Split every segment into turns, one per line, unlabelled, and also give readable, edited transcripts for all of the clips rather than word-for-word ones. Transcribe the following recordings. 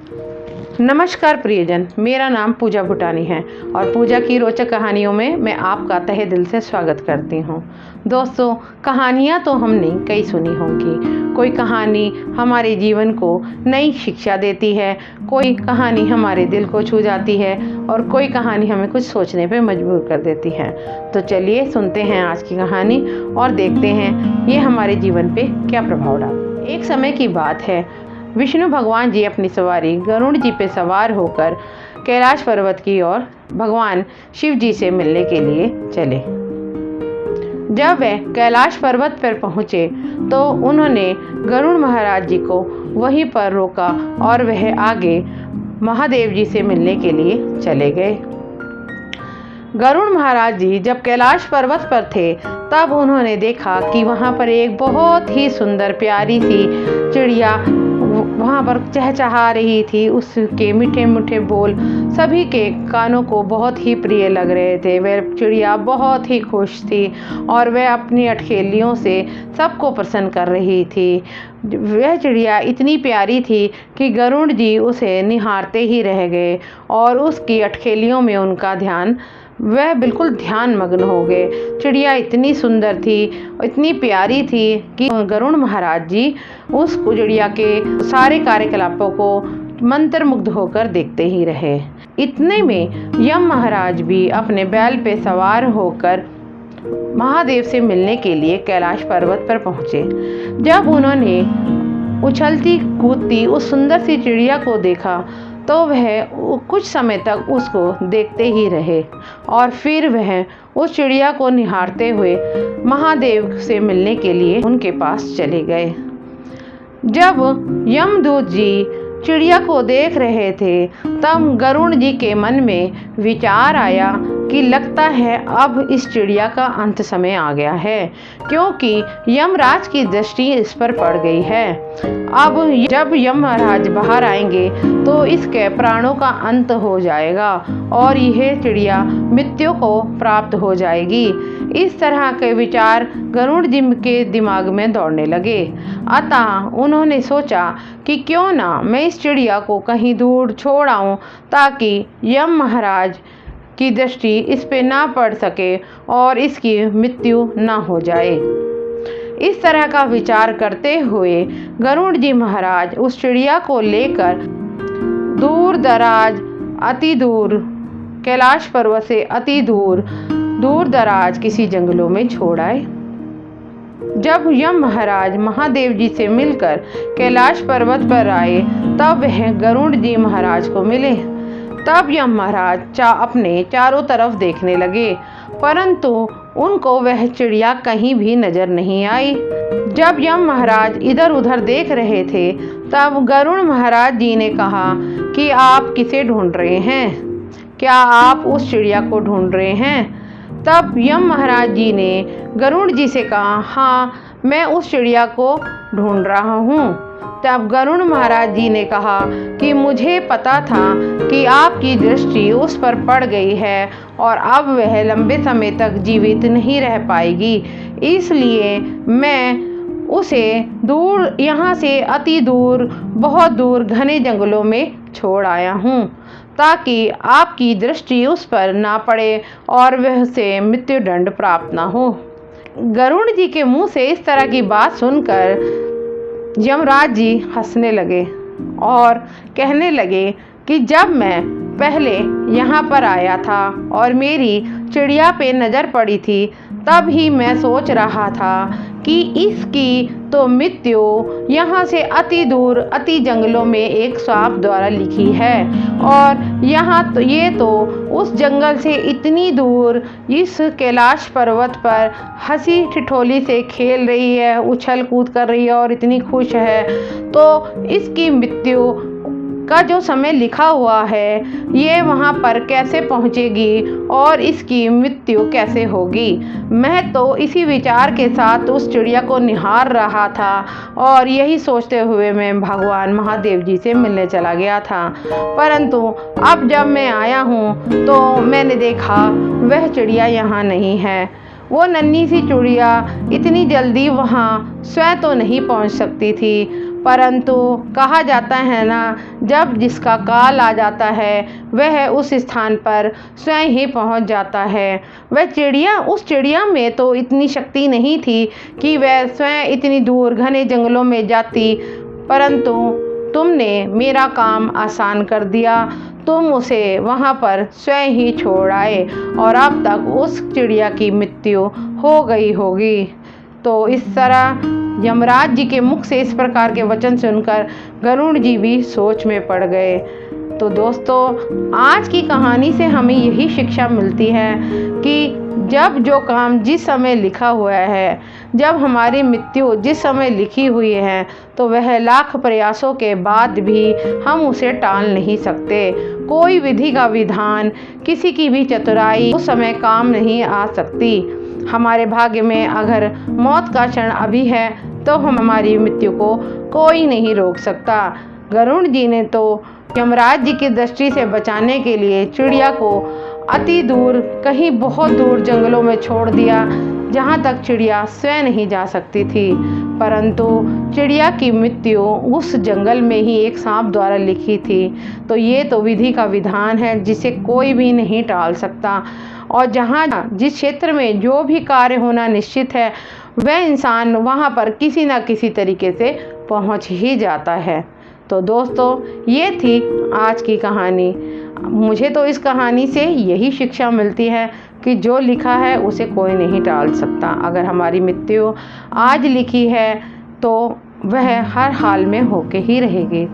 नमस्कार प्रियजन, मेरा नाम पूजा भूटानी है और पूजा की रोचक कहानियों में मैं आपका तहे दिल से स्वागत करती हूँ। दोस्तों, कहानियाँ तो हमने कई सुनी होंगी। कोई कहानी हमारे जीवन को नई शिक्षा देती है, कोई कहानी हमारे दिल को छू जाती है और कोई कहानी हमें कुछ सोचने पे मजबूर कर देती है। तो चलिए सुनते हैं आज की कहानी और देखते हैं ये हमारे जीवन पे क्या प्रभाव डालती है। एक समय की बात है, विष्णु भगवान जी अपनी सवारी गरुड़ जी पे सवार होकर कैलाश पर्वत की ओर भगवान शिव जी से मिलने के लिए चले। जब वे कैलाश पर्वत पर पहुँचे तो उन्होंने गरुड़ महाराज जी को वहीं पर रोका और वह आगे महादेव जी से मिलने के लिए चले गए। गरुड़ महाराज जी जब कैलाश पर्वत पर थे तब उन्होंने देखा कि वहाँ पर एक बहुत ही सुंदर प्यारी सी चिड़िया वहाँ पर चहचहा रही थी। उसके मीठे मीठे बोल सभी के कानों को बहुत ही प्रिय लग रहे थे। वह चिड़िया बहुत ही खुश थी और वह अपनी अठखेलियों से सबको प्रसन्न कर रही थी। वह चिड़िया इतनी प्यारी थी कि गरुड़ जी उसे निहारते ही रह गए और उसकी अठखेलियों में उनका ध्यान, वह बिल्कुल ध्यान मग्न हो गए। चिड़िया इतनी सुंदर थी, इतनी प्यारी थी कि गरुड़ महाराज जी उस चिड़िया के सारे कार्यकलापों को मंत्रमुग्ध होकर देखते ही रहे। इतने में यम महाराज भी अपने बैल पे सवार होकर महादेव से मिलने के लिए कैलाश पर्वत पर पहुँचे। जब उन्होंने उछलती कूदती उस सुंदर सी चिड़िया को देखा तो वह कुछ समय तक उसको देखते ही रहे और फिर वह उस चिड़िया को निहारते हुए महादेव से मिलने के लिए उनके पास चले गए। जब यमदूत जी चिड़िया को देख रहे थे तब गरुड़ जी के मन में विचार आया कि लगता है अब इस चिड़िया का अंत समय आ गया है, क्योंकि यमराज की दृष्टि इस पर पड़ गई है। अब जब यमराज बाहर आएंगे तो इसके प्राणों का अंत हो जाएगा और यह चिड़िया मृत्यु को प्राप्त हो जाएगी। इस तरह के विचार गरुड़ जी के दिमाग में दौड़ने लगे। अतः उन्होंने सोचा कि क्यों ना मैं इस चिड़िया को कहीं दूर छोड़ आऊं ताकि यम महाराज की दृष्टि इस पे ना पड़ सके और इसकी मृत्यु ना हो जाए। इस तरह का विचार करते हुए गरुड़ जी महाराज उस चिड़िया को लेकर दूर दराज, अति दूर, कैलाश पर्वत से अति दूर, दूर दराज किसी जंगलों में छोड़ आए। जब यम महाराज महादेव जी से मिलकर कैलाश पर्वत पर आए तब वह गरुड़ जी महाराज को मिले। तब यम महाराज अपने चारों तरफ देखने लगे, परंतु उनको वह चिड़िया कहीं भी नजर नहीं आई। जब यम महाराज इधर उधर देख रहे थे तब गरुड़ महाराज जी ने कहा कि आप किसे ढूंढ रहे हैं? क्या आप उस चिड़िया को ढूंढ रहे हैं? तब यम महाराज जी ने गरुड़ जी से कहा, हाँ, मैं उस चिड़िया को ढूंढ रहा हूँ। तब गरुड़ महाराज जी ने कहा कि मुझे पता था कि आपकी दृष्टि उस पर पड़ गई है और अब वह लंबे समय तक जीवित नहीं रह पाएगी, इसलिए मैं उसे दूर, यहाँ से अति दूर, बहुत दूर घने जंगलों में छोड़ आया हूँ ताकि आपकी दृष्टि उस पर ना पड़े और वह से मृत्यु दंड प्राप्त ना हो। गरुड़ जी के मुंह से इस तरह की बात सुनकर यमराज जी हंसने लगे और कहने लगे कि जब मैं पहले यहाँ पर आया था और मेरी चिड़िया पे नज़र पड़ी थी तब ही मैं सोच रहा था कि इसकी तो मृत्यु यहाँ से अति दूर, अति जंगलों में एक सांप द्वारा लिखी है और यहाँ तो ये तो उस जंगल से इतनी दूर इस कैलाश पर्वत पर हंसी ठिठोली से खेल रही है, उछल कूद कर रही है और इतनी खुश है, तो इसकी मृत्यु का जो समय लिखा हुआ है ये वहाँ पर कैसे पहुँचेगी और इसकी मृत्यु कैसे होगी। मैं तो इसी विचार के साथ उस चिड़िया को निहार रहा था और यही सोचते हुए मैं भगवान महादेव जी से मिलने चला गया था, परंतु अब जब मैं आया हूँ तो मैंने देखा वह चिड़िया यहाँ नहीं है। वो नन्ही सी चिड़िया इतनी जल्दी वहाँ स्वयं तो नहीं पहुँच सकती थी, परंतु कहा जाता है ना, जब जिसका काल आ जाता है वह उस स्थान पर स्वयं ही पहुंच जाता है। उस चिड़िया में तो इतनी शक्ति नहीं थी कि वह स्वयं इतनी दूर घने जंगलों में जाती, परंतु तुमने मेरा काम आसान कर दिया। तुम उसे वहाँ पर स्वयं ही छोड़ आए और अब तक उस चिड़िया की मृत्यु हो गई होगी। तो इस तरह यमराज जी के मुख से इस प्रकार के वचन सुनकर गरुड़ जी भी सोच में पड़ गए। तो दोस्तों, आज की कहानी से हमें यही शिक्षा मिलती है कि जब जो काम जिस समय लिखा हुआ है, जब हमारी मृत्यु जिस समय लिखी हुई है, तो वह लाख प्रयासों के बाद भी हम उसे टाल नहीं सकते। कोई विधि का विधान, किसी की भी चतुराई उस समय काम नहीं आ सकती। हमारे भाग्य में अगर मौत का क्षण अभी है तो हमारी मृत्यु को कोई नहीं रोक सकता। गरुड़ जी ने तो यमराज जी की दृष्टि से बचाने के लिए चिड़िया को अति दूर, कहीं बहुत दूर जंगलों में छोड़ दिया, जहाँ तक चिड़िया स्वयं नहीं जा सकती थी। परंतु चिड़िया की मृत्यु उस जंगल में ही एक सांप द्वारा लिखी थी। तो ये तो विधि का विधान है जिसे कोई भी नहीं टाल सकता। और जहाँ जिस क्षेत्र में जो भी कार्य होना निश्चित है, वह इंसान वहाँ पर किसी न किसी तरीके से पहुँच ही जाता है। तो दोस्तों, ये थी आज की कहानी। मुझे तो इस कहानी से यही शिक्षा मिलती है कि जो लिखा है उसे कोई नहीं टाल सकता। अगर हमारी मृत्यु आज लिखी है तो वह हर हाल में होके ही रहेगी।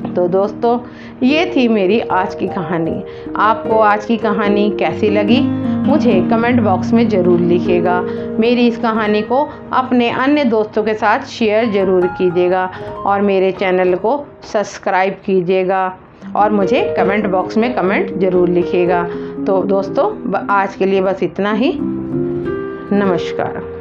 तो दोस्तों, ये थी मेरी आज की कहानी। आपको आज की कहानी कैसी लगी मुझे कमेंट बॉक्स में ज़रूर लिखिएगा। मेरी इस कहानी को अपने अन्य दोस्तों के साथ शेयर ज़रूर कीजिएगा और मेरे चैनल को सब्सक्राइब कीजिएगा और मुझे कमेंट बॉक्स में कमेंट ज़रूर लिखिएगा। तो दोस्तों, आज के लिए बस इतना ही। नमस्कार।